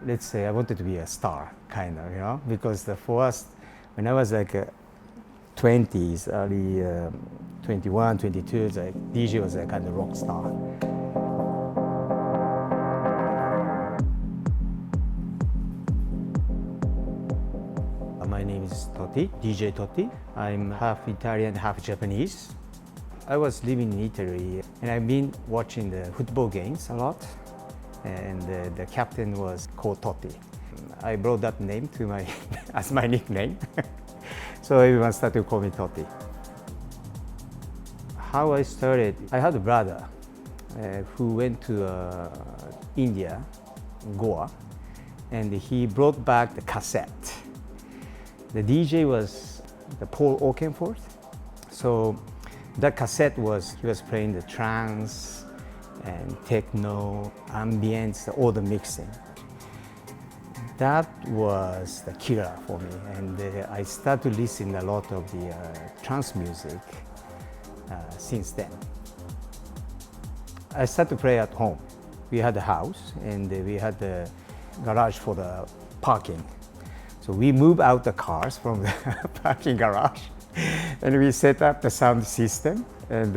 let's say I wanted to be a star, kind of, because for us, when I was like 20s, early 21, 22, it's like DJ was a kind of rock star. My name is Totti, DJ Totti. I'm half Italian, half Japanese. I was living in Italy and I've been watching the football games a lot, and the captain was called Totti. I brought that name to my as my nickname, so everyone started to call me Totti. How I started, I had a brother who went to India, Goa, and he brought back the cassette. The DJ was the Paul Oakenfold, so that cassette he was playing the trance and techno, ambience, all the mixing. That was the killer for me, and I started to listen a lot of the trance music since then. I started to play at home. We had a house and we had the garage for the parking. So we moved out the cars from the parking garage and we set up the sound system, and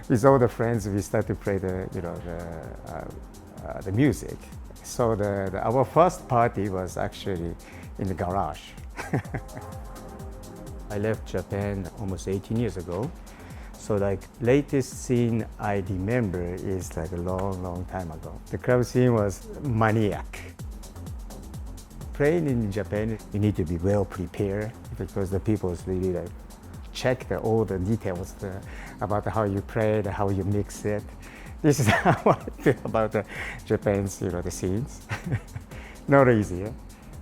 with all the friends we started to play the music. So our first party was actually in the garage. I left Japan almost 18 years ago. So like latest scene I remember is like a long time ago. The club scene was maniac. Playing in Japan, you need to be well prepared because the people really like check all the details about how you play, how you mix it. This is how I feel about Japan's, the scenes. Not easy,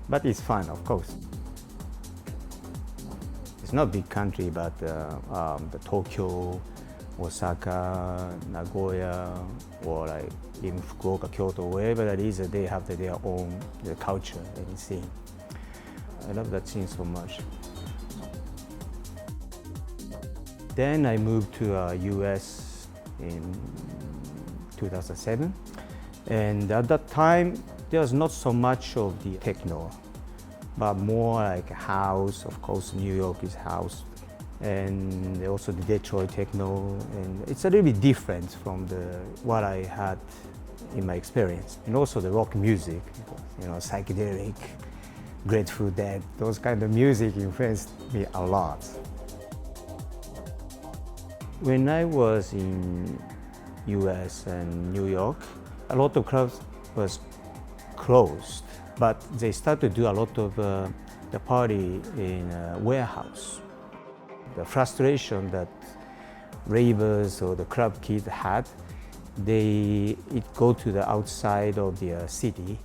but it's fun, of course. It's not a big country, but the Tokyo, Osaka, Nagoya, or like in Fukuoka, Kyoto, wherever that is, they have their own culture and scene. I love that scene so much. Then I moved to US in 2007, and at that time there was not so much of the techno, but more like house. Of course, New York is house, and also the Detroit techno, and it's a little bit different from what I had in my experience. And also the rock music, psychedelic, Grateful Dead, those kind of music influenced me a lot. When I was in US and New York, a lot of clubs was closed, but they started to do a lot of the party in a warehouse. The frustration that ravers or the club kids had, it go to the outside of the city,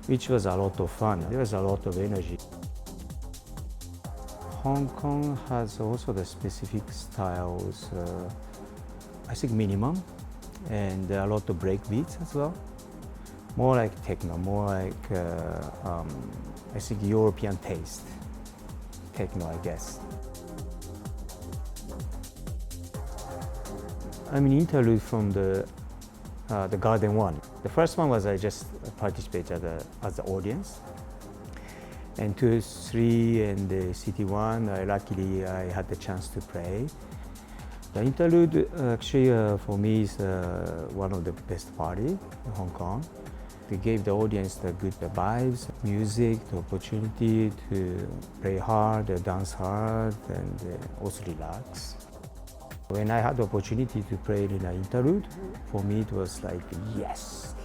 which was a lot of fun. There was a lot of energy. Hong Kong has also the specific styles, I think minimum, and a lot of break beats as well. More like techno, more like, I think European taste. Techno, I guess. I'm an interlude from the Garden One. The first one was I just participated as the audience. And 2, 3, and the City One, luckily I had the chance to play. The interlude actually for me is one of the best party in Hong Kong. They gave the audience the good vibes, music, the opportunity to play hard, dance hard, and also relax. When I had the opportunity to play in an interlude, for me it was like, yes.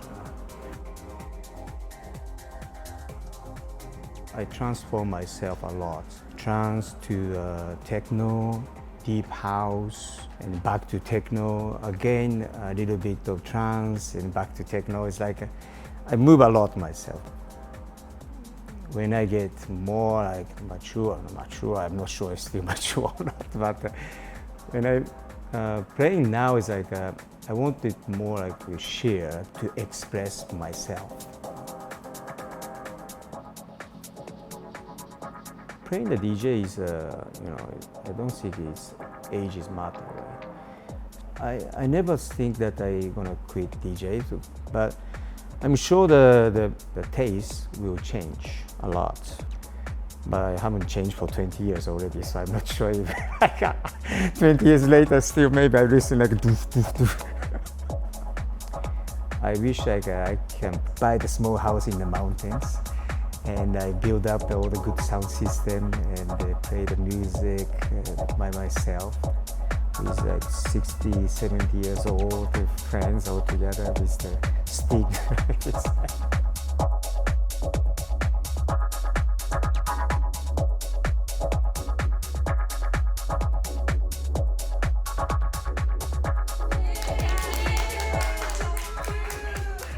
I transformed myself a lot. Trance to techno, deep house, and back to techno. Again, a little bit of trance and back to techno. It's like I move a lot myself. When I get more like mature, I'm not sure it's still mature or not, but when I playing now is like I want it more like to share, to express myself. Playing the DJ is, I don't think age is matter. Right? I never think that I'm gonna quit DJ, but I'm sure the taste will change a lot, but I haven't changed for 20 years already, so I'm not sure if like 20 years later still maybe I listen like doof doof doof. I wish like I can buy the small house in the mountains and I build up all the good sound system and play the music by myself with like 60, 70 years old friends all together with the stick.